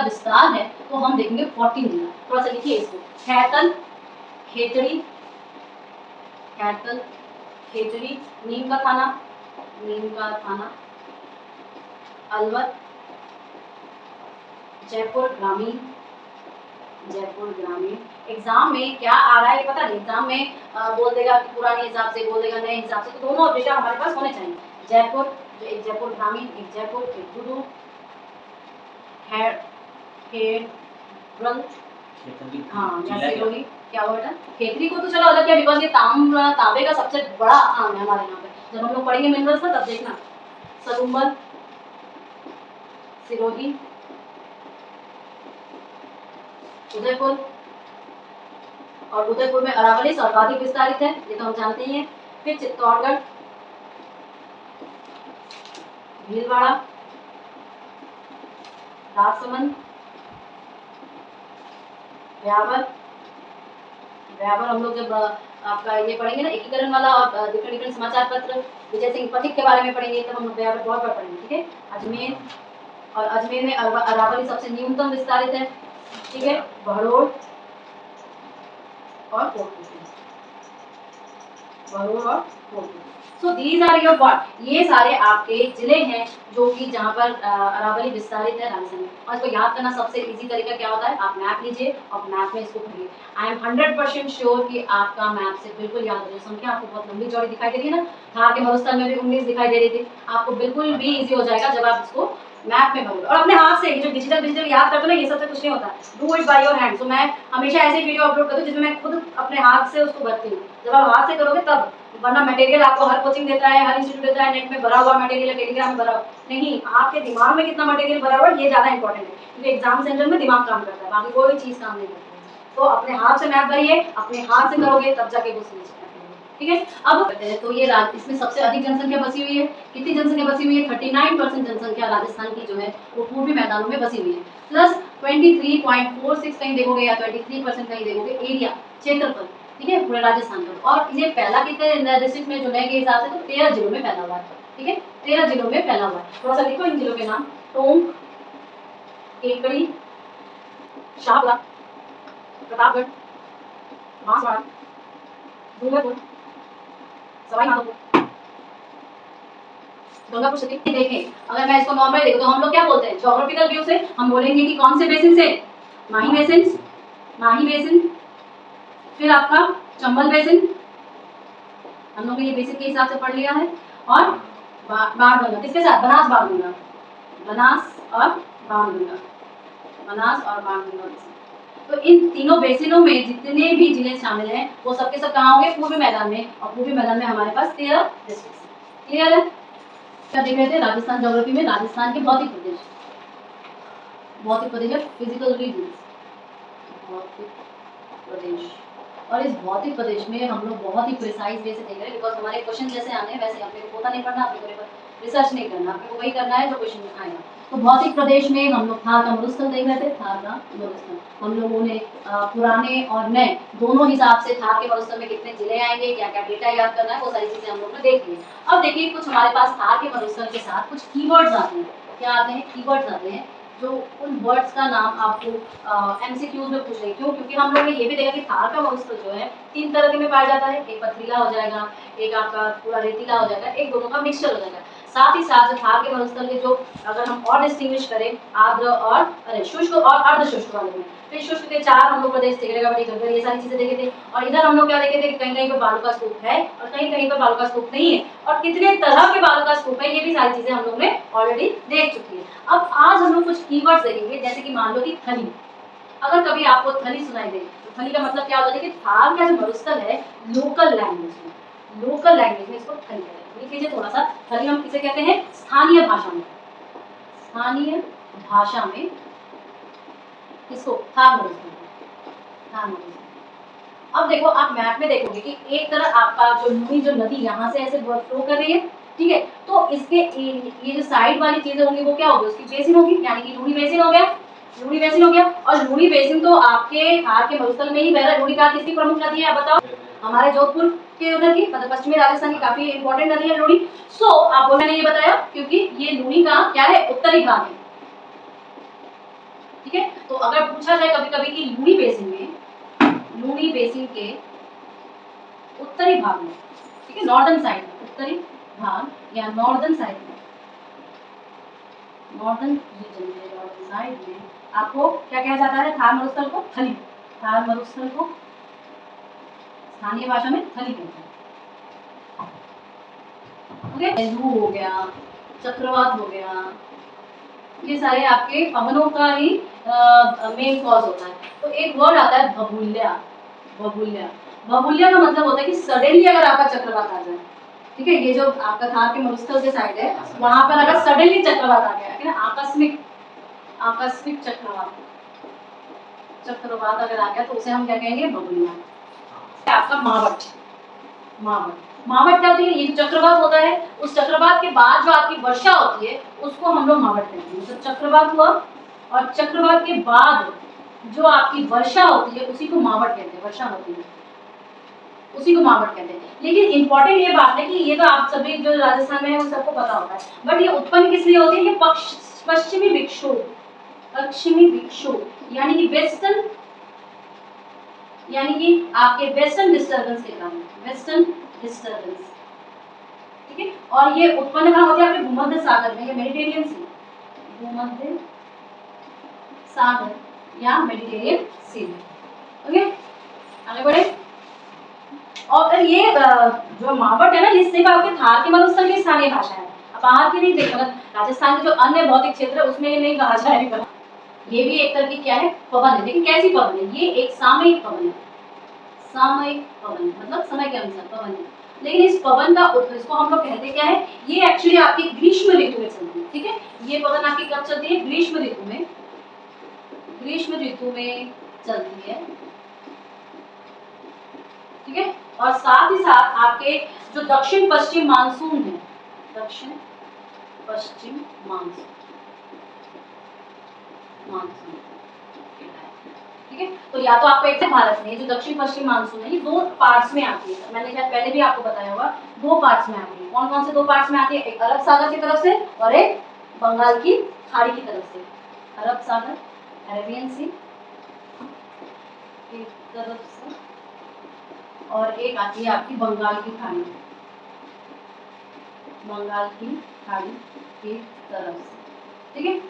विस्तार है तो हम देखेंगे 14 जिला। थोड़ा सा लिखिए इसको, खैतल, खेतड़ी, खैतल, खेतड़ी, नीम का थाना, अलवर, जयपुर ग्रामीण, एग्जाम में क्या आ रहा है ये पता नहीं, एग्जाम में बोल देगा कि पुराने हिसाब से, बोल देगा नए हिसाब से, तो दोनों डेटा हमारे पास होने चाहिए। जयपुर, एक जयपुर ग्रामीण, एक जयपुर खेतड़ू, हाँ या सिरोही, क्या हुआ बेटा? खेतड़ी को तो चलो अलग किया बिकॉज ये तांबे का सबसे बड़ा आम है हमारे यहाँ पे, जब हम लोग पढ़ेंगे मिनरल्स ना तब देखना। सरुम्बल, सिरोही, उदयपुर, और उदयपुर में अरावली सर्वाधिक विस्तारित है, ये तो हम जानते ही हैं। फिर चित्तौड़गढ़, भीलवाड़ा, राजसमंद, ब्यावर हम लोग जब आपका ये पढ़ेंगे ना एकीकरण वाला और डिफरेंट समाचार पत्र विजय सिंह पथिक के बारे में पढ़ेंगे तब हम लोग ब्यावर बहुत बार पढ़ेंगे, ठीक है। अजमेर, और अजमेर में अरावली सबसे न्यूनतम विस्तारित है, ठीक है। बहरोड़ और Kotpur. So these are your what, ये सारे आपके जिले हैं जो कि जहाँ पर अरावली विस्तारित है राजस्थान में। और इसको याद करना सबसे इजी तरीका क्या होता है, आप मैप लीजिए और मैप में इसको पढ़िए। आई एम 100% श्योर कि आपका मैप से बिल्कुल याद हो। संख्या आपको बहुत लंबी चौड़ी दिखाई दे रही है ना, थार के मरुस्थल में भी 19 दिखाई दे रही थी, आपको बिल्कुल भी इजी हो जाएगा जब आप इसको मैप में भरोगे। और अपने हाथ से जो डिजिटल याद करते हो ना, ये सबसे कुछ नहीं होता, do it by your hand. तो मैं हमेशा ऐसे वीडियो अपलोड करती हूँ जिसमें मैं खुद अपने हाथ से उसको भरती हूँ, जब आप हाथ से करोगे तब, वरना मटेरियल आपको हर कोचिंग देता है, हर इंस्टीट्यूट देता है, नेट में भरा हुआ मटेरियल है, टेलीग्राम में भरा नहीं, आपके दिमाग में कितना मटेरियल भरा हुआ है ये ज्यादा इंपॉर्टेंट है, क्योंकि एग्जाम सेंटर में दिमाग काम करता है, बाकी कोई चीज काम नहीं करती है। तो अपने हाथ से मैप भरिए, अपने हाथ से करोगे तब जाके वो समझ, ठीक है। अब तो ये इसमें सबसे अधिक जनसंख्या बसी हुई है, कितनी जनसंख्या बसी हुई है, 39% जनसंख्या राजस्थान की जो है वो पूर्वी मैदानों में बसी हुई है, प्लस 23.46 कहीं देखोगे या 23% कहीं देखोगे एरिया, क्षेत्रफल, ठीक है, पूरे राजस्थान का। और ये पहला कितने डिस्ट्रिक्ट में जो नए के हिसाब से तो 13 जिलों में फैला हुआ है, ठीक है, 13 जिलों में फैला हुआ है। थोड़ा सा लिखो इन जिलों के नाम, टोंक, केकड़ी, शाहपुरा, प्रतापगढ़, बांसवाड़ा, डूंगरपुर, सवाई माधोपुर, गंगापुर सिटी। देखें अगर मैं इसको नॉर्मल देखूं तो हम लोग क्या बोलते हैं, ज्योग्राफिकल व्यू से हम बोलेंगे कि कौन से बेसिन से, माही बेसिन, फिर आपका चंबल बेसिन, हम लोग ये बेसिन के हिसाब से पढ़ लिया है, और बाणगंगा किसके साथ, बनास और बाणगंगा। तो इन तीनों बेसिनों में जितने भी जिले शामिल हैं वो सबके सब कहाँ होंगे, पूर्वी मैदान में, और पूर्वी मैदान में हमारे पास 13 डिस्ट्रिक्ट है। क्लियर है? क्या देख रहे थे राजस्थान ज्योग्राफी में, राजस्थान के भौतिक प्रदेश है, फिजिकल रीजन्स, भौतिक प्रदेश। और इस भौतिक प्रदेश में हम लोग बहुत ही प्रिसाइज वे से देख रहे हैं, बिकॉज हमारे क्वेश्चन जैसे आने हैं वैसे अपने को पता नहीं पढ़ना, अपने को रिसर्च नहीं करना, अपने को वही करना है जो क्वेश्चन में आएगा। तो भौतिक प्रदेश में हम लोग थार का मरुस्थल देख रहे थे, थार का मरुस्थल हम लोगों ने पुराने और नए दोनों हिसाब से थार के मरुस्थल में कितने जिले आएंगे, क्या क्या डेटा याद करना है, वो सारी चीजें हम लोग ने देख ली। अब देखिए कुछ हमारे पास थार के मरुस्थल के साथ कुछ कीवर्ड्स आते हैं। क्या आते हैं? कीवर्ड्स आते हैं जो उन वर्ड्स का नाम आपको एमसीक्यूज में पूछ रहे हैं। क्यों? क्योंकि हम लोग ने ये भी देखा कि थार का मरुस्थल जो है 3 तरह के में पाया जाता है, एक पथरीला हो जाएगा, एक आपका पूरा रेतीला हो जाएगा, एक दोनों का मिक्सचर हो जाएगा। साथ ही साथ जो थार के मरुस्थल के जो अगर हम और डिस्टिंग्विश करें आर्द्र और शुष्क और अर्धशुष्क वाले में, फिर शुष्क के 4 हम लोग प्रदेश देखे, ये सारी चीजें देखे थे। और इधर हम लोग क्या देखे थे कि कहीं कहीं पर बालू का स्तूप है और कहीं कहीं पर बालू का स्तूप नहीं है, और कितने तरह के बालू का स्तूप है, ये भी सारी चीजें हम लोग ने ऑलरेडी देख चुकी है। अब आज हम लोग कुछ कीवर्ड्स देखेंगे, जैसे कि मान लो कि थली। अगर कभी आपको थली सुनाई दे तो थली का मतलब क्या होता है कि थार का जो मरुस्थल है लोकल लैंग्वेज में इसको थली कहते हैं। लिख लीजिए थोड़ा सा, थली हम किसे कहते हैं, स्थानीय भाषा में किसको, थार मरुस्थल। अब देखो आप मैप में देखोगे कि एक तरफ आपका जो नदी यहाँ से ऐसे फ्लो कर रही है, ठीक है, तो इसके ये जो साइड वाली चीजें होंगी वो क्या होगी, उसकी बेसिन होगी, यानी कि लूणी बेसिन हो गया। और लूणी बेसिन तो आपके थार के मरुस्थल में ही बह रहा है। लूणी का किसकी प्रमुख नदी है आप बताओ? हमारे जोधपुर के उधर की, मतलब पश्चिमी राजस्थान की काफी इंपॉर्टेंट नदी है लूणी। सो आप मैंने ये बताया क्योंकि ये लूणी का क्या है, उत्तरी भाग है, ठीक है। तो अगर पूछा जाए कभी कभी कि लूनी बेसिन में, लूनी बेसिन के उत्तरी भाग में, ठीक है, नॉर्दर्न साइड में, उत्तरी भाग या नॉर्दर्न साइड में, नॉर्दर्न रीजन में, नॉर्दर्न साइड में आपको क्या कहा जाता है? थार मरुस्थल को थली, थार मरुस्थल को स्थानीय भाषा में थली कहते हैं। ओके, लू हो गया, चक्रवात हो गया, ये सारे आपके पवनों का ही मेन कॉज होता है। तो एक वर्ड आता है भभूल्या, भभूल्या, भभूल्या का मतलब होता है कि सडनली अगर आपका चक्रवात आ जाए, ठीक है, ये जो आपका थार के मरुस्थल के साइड है वहां पर अगर सडनली चक्रवात आ गया, ठीक है, आकस्मिक, आकस्मिक चक्रवात, चक्रवात अगर आ गया तो उसे हम क्या कहेंगे? भभूल्या। आपका मावट, मावट, मावट क्या होती है? ये जो चक्रवात होता है उस चक्रवात के बाद जो आपकी वर्षा होती है उसको हम लोग मावट कहते हैं। तो चक्रवात हुआ और चक्रवात के बाद जो आपकी वर्षा होती है उसी को मावट कहते हैं, वर्षा होती है उसी को मावट कहते हैं। लेकिन इंपॉर्टेंट ये बात है कि ये तो आप सभी जो राजस्थान में है उन सबको पता होता है, बट ये उत्पन्न किस लिए होती है? ये पश्चिमी विक्षोभ, पश्चिमी विक्षोभ यानी कि वेस्टर्न, यानी कि आपके वेस्टर्न डिस्टर्बेंस के कारण, वेस्टर्न डिस्टर्बेंस, ठीक है। और ये उत्पन्न कहाँ होती है? आपके भूमध्य सागर में या मेडिटेरियन सी, भूमध्य सागर या मेडिटेरियन सी में। ओके, आगे बढ़े। और फिर ये जो मावट है ना, ये सिर्फ आपके थार के मरुस्थल की स्थानीय भाषा है। अब बाहर की नहीं देखो, राजस्थान के जो अन्य भौतिक क्षेत्र है उसमें ये नहीं कहा जाएगा। ये भी एक तरह की क्या है? पवन है, लेकिन कैसी पवन है? ये एक सामयिक पवन है, सामयिक पवन मतलब समय के अनुसार पवन है। लेकिन इस पवन का इसको हम लोग कहते क्या है? ये एक्चुअली आपकी ग्रीष्म ऋतु में चलती है, ठीक है। ये पवन आपकी कब चलती है? ग्रीष्म ऋतु में, ग्रीष्म ऋतु में चलती है, ठीक है। और साथ ही साथ आपके जो दक्षिण पश्चिम मानसून है, दक्षिण पश्चिम मानसून, मानसून, ठीक है। तो या तो आपको एक भारत में जो दक्षिण पश्चिम मानसून है ये दो पार्ट्स में आती है, मैंने शायद पहले भी आपको बताया होगा, दो पार्ट्स में आती है। कौन कौन से दो पार्ट्स में आती है? एक अरब सागर की तरफ से और एक बंगाल की खाड़ी की तरफ से। अरब सागर, अरेबियन सी की तरफ से और एक आती है आपकी बंगाल की खाड़ी, बंगाल की खाड़ी की तरफ से, ठीक है।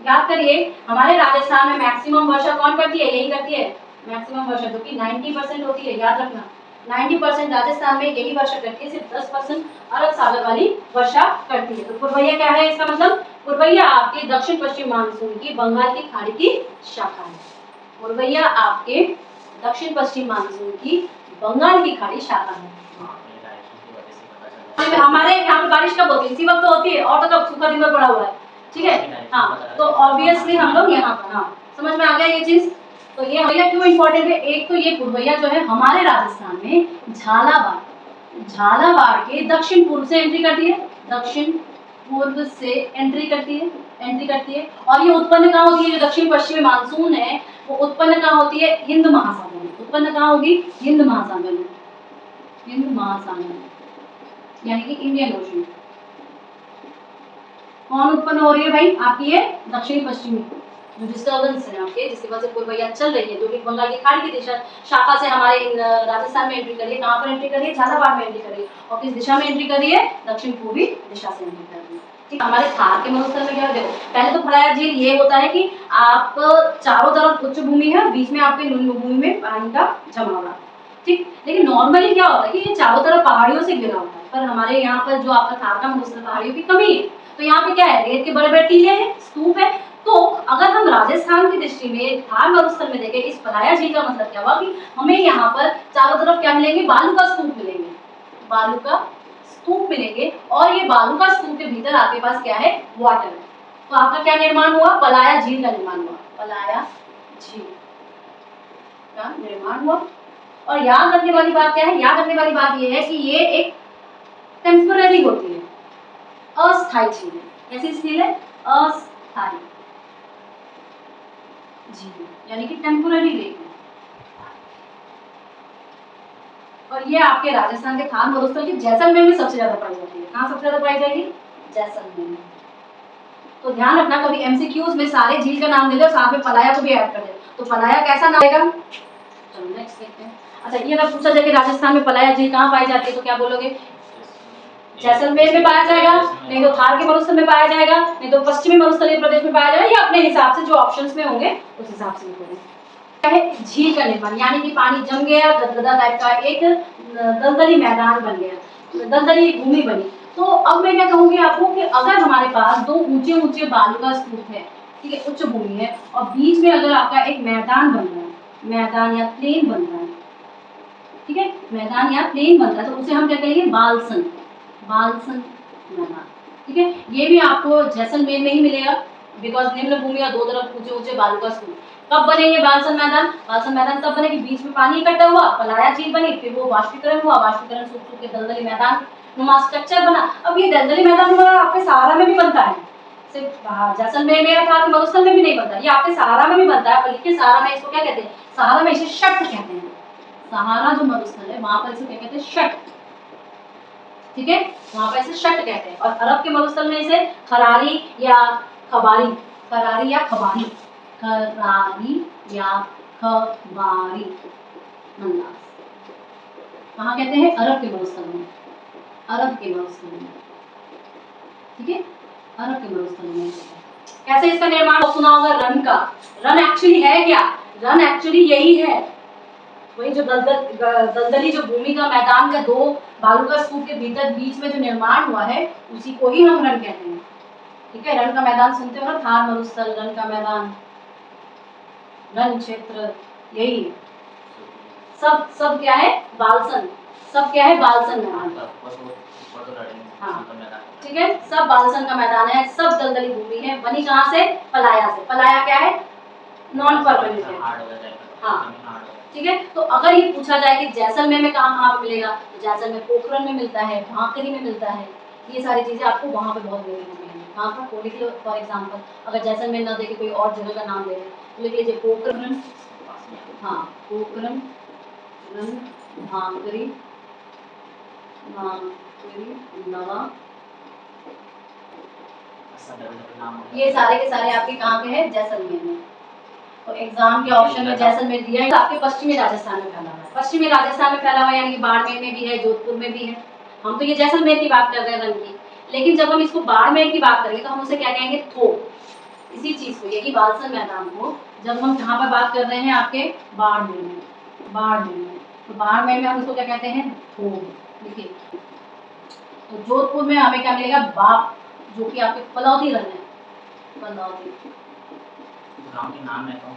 याद करिए हमारे राजस्थान में मैक्सिमम वर्षा कौन करती है? यही करती है मैक्सिमम वर्षा, जो कि 90% होती है, याद रखना 90% राजस्थान में यही वर्षा करती है, सिर्फ 10% अरब सागर वाली वर्षा करती है। तो पुरवैया क्या है इसका मतलब? पुरवैया आपके दक्षिण पश्चिम मानसून की बंगाल की खाड़ी की शाखा है। पुरवैया आपके दक्षिण पश्चिम मानसून की बंगाल की खाड़ी शाखा है। हमारे यहाँ पे बारिश कब होती है? इसी वक्त तो होती है, और तो कब सूखा दिन में पड़ा हुआ है, ठीक है। हाँ, तो ऑब्वियसली हम लोग यहाँ पर, हाँ समझ में आ गया ये चीज। तो ये पुरवैया क्यों इंपॉर्टेंट है? एक तो ये पुरवैया जो है हमारे राजस्थान में झालावाड़, झालावाड़ के दक्षिण पूर्व से एंट्री करती है, दक्षिण पूर्व से एंट्री करती है, एंट्री करती है। और ये उत्पन्न कहाँ होती है? जो दक्षिण पश्चिमी मानसून है वो उत्पन्न कहाँ होती है? हिंद महासागर में। उत्पन्न कहाँ होगी? हिंद महासागर में, हिंद महासागर में यानी कि इंडियन ओशन। कौन उत्पन्न हो रही है भाई? आपकी ये दक्षिणी पश्चिमी जो डिस्टर्बेंस है आपके, जिसकी वजह से पुरवैया चल रही है, जो कि बंगाल की खाड़ी की दिशा शाखा से हमारे राजस्थान में एंट्री करिए। कहाँ पर एंट्री करिए? झालावाड़ में एंट्री करिए। और किस दिशा में एंट्री करिए? दक्षिण पूर्वी दिशा से एंट्री करिए, ठीक। हमारे थार के मरुस्थल में क्या है? देखो पहले तो फलाया झील ये होता है कि आप चारों तरफ उच्च भूमि है, बीच में आपके निम्न भूमि में पानी का जमाव, ठीक। लेकिन नॉर्मली क्या होता है कि ये चारों तरफ पहाड़ियों से घिरा होता है, पर हमारे यहाँ पर जो आपका थार का मरुस्थल पहाड़ियों की कमी है, तो यहाँ पे क्या है? रेत के बड़े बड़े टीले हैं, स्तूप है। तो अगर हम राजस्थान की दृष्टि में थार मरुस्थल में देखें, इस पलाया झील का मतलब क्या हुआ कि हमें यहाँ पर चारों तरफ क्या मिलेंगे? बालू का स्तूप मिलेंगे, बालू का स्तूप मिलेंगे। और ये बालू का स्तूप के भीतर आपके पास क्या है? वाटर है। तो आपका क्या निर्माण हुआ? पलाया झील का निर्माण हुआ, पलाया झील का निर्माण हुआ। और याद रखने वाली बात क्या है? याद रखने वाली बात यह है कि ये एक टेम्पररी होती है, अस्थायी झील है। कैसी झील है? अस्थायी झील, यानी कि टेम्पररी लेक है। और ये आपके राजस्थान के थार मरुस्थल की जैसलमेर में सबसे ज्यादा पाई जाती है। कहाँ सबसे ज्यादा पाई जाएगी? जैसलमेर में, तो ध्यान रखना, कभी एमसीक्यूज में सारे झील का नाम दे दो, साथ में पलाया को भी ऐड कर दे, तो पलाया कैसा नाम आएगा? चलो नेक्स्ट देखते हैं। अच्छा, ये अगर पूछा जाए कि राजस्थान में पलाया झील कहाँ पाई जाती है, तो क्या बोलोगे? जैसलमेर में पाया जाएगा, नहीं तो थार के मरुस्थल में पाया जाएगा, नहीं तो पश्चिमी मरुस्थलीय प्रदेश में पाया जाएगा, या अपने हिसाब से जो ऑप्शंस में होंगे उस हिसाब से लिखोगे। क्या है? झील का निर्माण, यानी कि पानी जम गया, गदगदा टाइप का एक दलदली मैदान बन गया, दलदली भूमि बनी। तो अब मैं क्या कहूंगी आपको कि अगर हमारे पास दो ऊंचे ऊंचे बालू का स्तूप है, ठीक है, उच्च भूमि है, और बीच में अगर आपका एक मैदान बन रहा है, मैदान या प्लेन बन रहा है, ठीक है, मैदान या प्लेन बन रहा है, तो उसे हम क्या कहेंगे? बालसन, बालसन मैदान, ठीक है। ये भी आपको जैसलमेर में ही मिलेगा, बिकॉज निम्न भूमि और दो तरफ ऊंचे ऊंचे बालू का स्तूप। कब बने ये बालसन मैदान? बालसन मैदान तब बने कि बीच में पानी इकट्ठा हुआ, पलाया झील बनी, फिर वो वाष्पीकरण हुआ, वाष्पीकरण सूख सूख के दलदली मैदान नुमा स्ट्रक्चर बना। अब ये दलदली मैदान नुमा आपके सहारा में भी बनता है, सिर्फ जैसलमेर में था कि मरुस्थल में भी नहीं बनता, ये आपके सहारा में भी बनता है, बल्कि सहारा में इसको क्या कहते हैं? सहारा में इसे शट कहते हैं। सहारा जो मरुस्थल है वहां पर इसे क्या कहते हैं? शट, ठीक है, वहां पर इसे शट कहते हैं। और अरब के मरुस्थल में इसे खरारी या खबारी, खरारी या खबारी, खरारी या खबारी अंदाज कहाँ कहते हैं? अरब के मरुस्थल में, अरब के मरुस्थल में, ठीक है, अरब के मरुस्थल में। कैसे इसका निर्माण सुना होगा? रन का। रन एक्चुअली है क्या? रन एक्चुअली यही है, वही जो दलदली जो भूमि का मैदान का दो बालू का स्तूप के भीतर बीच में जो निर्माण हुआ है, उसी को ही हम रन कहते हैं, ठीक है। रण का मैदान सुनते हो ना, थार मरुस्थल, रन का मैदान, रण क्षेत्र, यही सब क्या है? बालसन, सब क्या है? बालसन मैदान, हाँ, ठीक है, सब बालसन का मैदान है, सब दलदली भूमि है, बनी कहाँ से? पलाया से। पलाया क्या है? नॉन परमानेंट है, हाँ, ठीक है। तो अगर ये पूछा जाए कि जैसलमेर में कहाँ पे मिलेगा, तो जैसलमेर पोखरण में मिलता है, भाकरी में मिलता है, ये सारी चीजें आपको वहाँ पे बहुत देखने को मिलेंगी। वहाँ पर को लिख लो, फॉर एग्जाम्पल अगर जैसलमेर ना देखे कोई और जगह का नाम दे रहे तो लिख लीजिए पोखरण, हाँ, पोखरण, भाकरी, नवा, ये सारे के सारे आपके कहाँ पे है? जैसलमेर में। तो एग्जाम के ऑप्शन में जैसलमेर दिया है, तो आपके पश्चिमी राजस्थान में फैला हुआ है, पश्चिमी राजस्थान में फैला हुआ है, यानी कि बाड़मेर में भी है, जोधपुर में भी है। हम तो ये जैसलमेर की बात कर रहे हैं रन की, लेकिन जब हम इसको बाड़मेर की बात करेंगे तो हम उसे क्या कहेंगे? थोक, इसी चीज को, यही बालसन मैदान को जब हम कहाँ पर बात कर रहे हैं? आपके बाड़मेर में, बाड़मेर में, तो बाड़मेर में हम इसको क्या कहते हैं? थोक। देखिए, तो जोधपुर में हमें क्या मिलेगा? बाप, जो कि आपके फलौदी रन है, फलौदी गांव के नाम है तो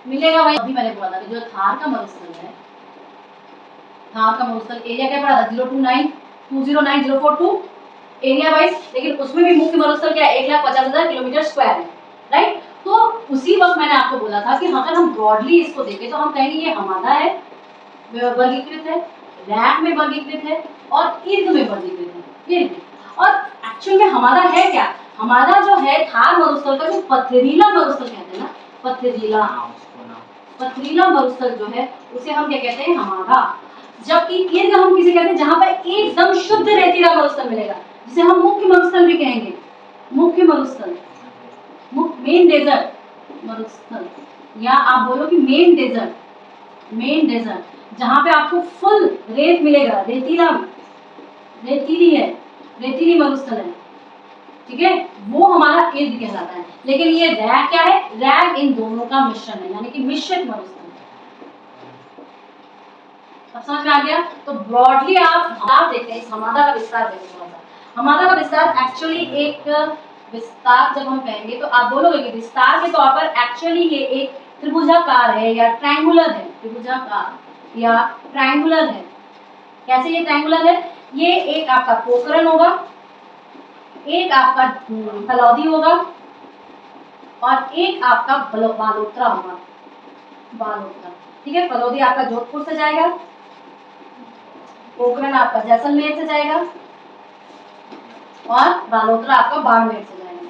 मिलेगा भाई। अभी मैंने बोला था कि जो थार का मरुस्थल है, थार का मरुस्थल एरिया क्या पड़ा था? 029209042 एरिया वाइज, लेकिन उसमें भी मुख्य मरुस्थल क्या है? 1,50,000 किलोमीटर स्क्वायर है, राइट। तो उसी वक्त मैंने आपको बोला था कि अगर हम ब्रॉडली इसको देखें तो हम कहेंगे ये हमादा है, वर्गीकृत है, रैक में वर्गीकृत है, और इर्द में वर्गीकृत है, इर्द। और एक्चुअल में हमारा है क्या? हमारा जो है थार मरुस्थल का जो पथरीला मरुस्थल कहते हैं ना, पथरीला, पथरीला मरुस्थल जो है उसे हम क्या कहते हैं? हमारा। जबकि इर्द हम किसे कहते हैं? जहां पर एकदम शुद्ध रेतीला मरुस्थल मिलेगा, जिसे हम मुख्य मरुस्थल भी कहेंगे, मुख्य मरुस्थल, मेन डेजर्ट मरुस्थल, या आप बोलो कि मेन डेजर्ट, मेन डेजर्ट, जहां पे आपको फुल रेत मिलेगा, रेतीला, रेतीली है, रेतीली मरुस्थल है, ठीक है, वो हमारा इर्द कहलाता है। लेकिन ये रैग क्या है? रैग इन दोनों का मिश्रण है, यानी कि मिश्रित मरुस्थल। अब समझ में आ गया? तो ब्रॉडली आप देखते हैं, इस हमादा का विस्तार देखते हैं थोड़ा सा। हमादा का विस्तार एक्चुअली एक विस्तार, जब हम कहेंगे तो आप बोलोगे कि विस्तार के तौर पर एक्चुअली ये एक त्रिभुजाकार है या ट्रायंगुलर है, त्रिभुजाकार या ट्रायंगुलर है। कैसे ये ट्रायंगुलर है? ये एक आपका पोखरण होगा, एक आपका फलौदी होगा, और एक आपका बालोतरा होगा, बालोतरा, ठीक है। फलौदी आपका जोधपुर से जाएगा, पोखरण आपका जैसलमेर से जाएगा, और बालोतरा आपका बाड़मेर से जाएगा,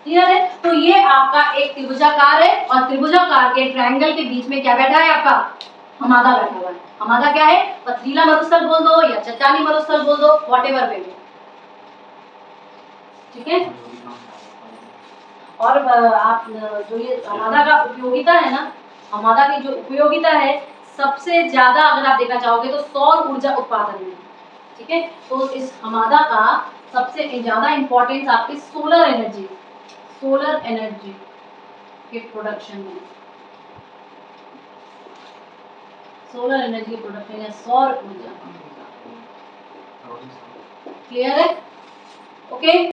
क्लियर है? तो ये आपका एक त्रिभुजाकार है, और त्रिभुजाकार के ट्रायंगल के बीच में क्या बैठा है? आपका हमादा बैठा हुआ है। हमादा क्या है? पथरीला मरुस्थल बोल दो या चट्टानी मरुस्थल बोल दो, व्हाटएवर वे। ठीक है। औद्योगिक नाम क्या है? और आप जो ये हमादा का उपयोगिता है ना, हमादा की जो उपयोगिता है सबसे ज्यादा अगर आप देखना चाहोगे तो सौर ऊर्जा उत्पादन में, ठीक है। तो इस हमादा का सबसे ज्यादा इंपॉर्टेंस आपकी सोलर एनर्जी के प्रोडक्शन में, सोलर एनर्जी के प्रोडक्शन या सौर ऊर्जा। क्लियर है? ओके।